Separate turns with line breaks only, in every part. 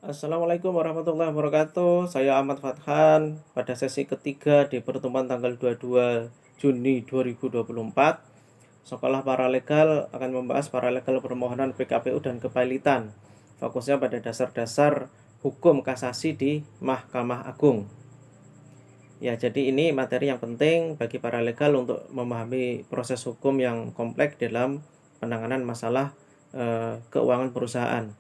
Assalamualaikum warahmatullahi wabarakatuh. Saya Ahmad Fathan pada sesi ketiga di pertemuan tanggal 22 Juni 2024. Sekolah Paralegal akan membahas paralegal permohonan PKPU dan kepailitan. Fokusnya pada dasar-dasar hukum kasasi di Mahkamah Agung. Ya, jadi ini materi yang penting bagi paralegal untuk memahami proses hukum yang kompleks dalam penanganan masalah keuangan perusahaan.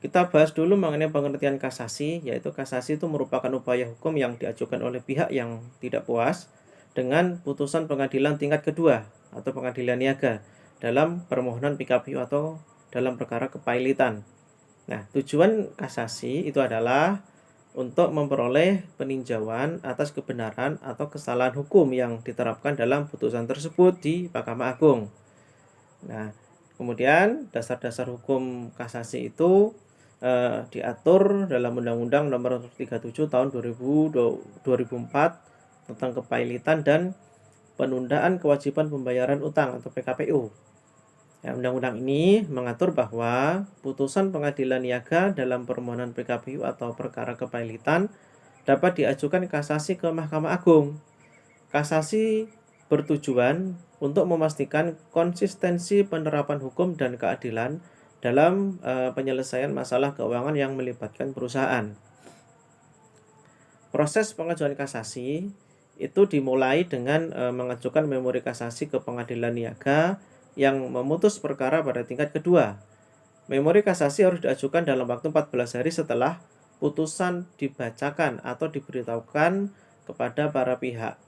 Kita bahas dulu mengenai pengertian kasasi, yaitu kasasi itu merupakan upaya hukum yang diajukan oleh pihak yang tidak puas dengan putusan pengadilan tingkat kedua atau pengadilan niaga dalam permohonan PKPU atau dalam perkara kepailitan. Nah, tujuan kasasi itu adalah untuk memperoleh peninjauan atas kebenaran atau kesalahan hukum yang diterapkan dalam putusan tersebut di Mahkamah Agung. Nah, kemudian dasar-dasar hukum kasasi itu diatur dalam Undang-Undang Nomor 37 Tahun 2004 tentang kepailitan dan penundaan kewajiban pembayaran utang atau PKPU. Ya, undang-undang ini mengatur bahwa putusan pengadilan niaga dalam permohonan PKPU atau perkara kepailitan dapat diajukan kasasi ke Mahkamah Agung. Kasasi bertujuan untuk memastikan konsistensi penerapan hukum dan keadilan dalam penyelesaian masalah keuangan yang melibatkan perusahaan. Proses pengajuan kasasi itu dimulai dengan mengajukan memori kasasi ke pengadilan niaga yang memutus perkara pada tingkat kedua. Memori kasasi harus diajukan dalam waktu 14 hari setelah putusan dibacakan atau diberitahukan kepada para pihak.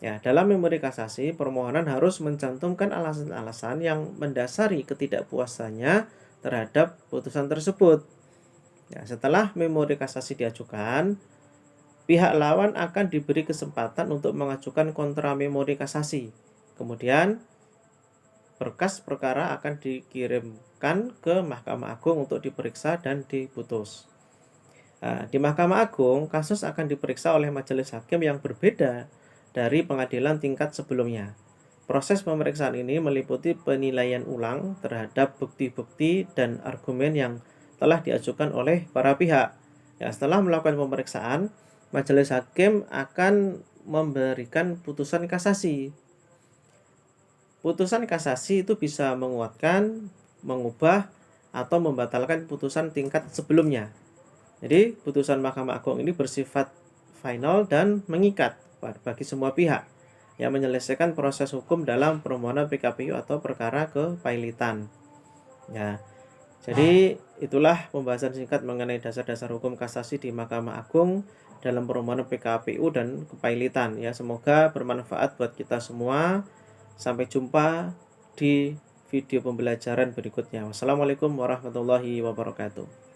Ya, dalam memori kasasi, permohonan harus mencantumkan alasan-alasan yang mendasari ketidakpuasannya terhadap putusan tersebut. Ya, setelah memori kasasi diajukan, pihak lawan akan diberi kesempatan untuk mengajukan kontra memori kasasi. Kemudian, berkas perkara akan dikirimkan ke Mahkamah Agung untuk diperiksa dan diputus. Nah, di Mahkamah Agung, kasus akan diperiksa oleh majelis hakim yang berbeda dari pengadilan tingkat sebelumnya. Proses pemeriksaan ini meliputi penilaian ulang terhadap bukti-bukti dan argumen yang telah diajukan oleh para pihak. Ya, setelah melakukan pemeriksaan, majelis hakim akan memberikan putusan kasasi. Putusan kasasi itu bisa menguatkan, mengubah, atau membatalkan putusan tingkat sebelumnya. Jadi, putusan Mahkamah Agung ini bersifat final dan mengikat bagi semua pihak yang menyelesaikan proses hukum dalam permohonan PKPU atau perkara kepailitan. Ya, jadi itulah pembahasan singkat mengenai dasar-dasar hukum kasasi di Mahkamah Agung dalam permohonan PKPU dan kepailitan. Ya, semoga bermanfaat buat kita semua. Sampai jumpa di video pembelajaran berikutnya. Wassalamualaikum warahmatullahi wabarakatuh.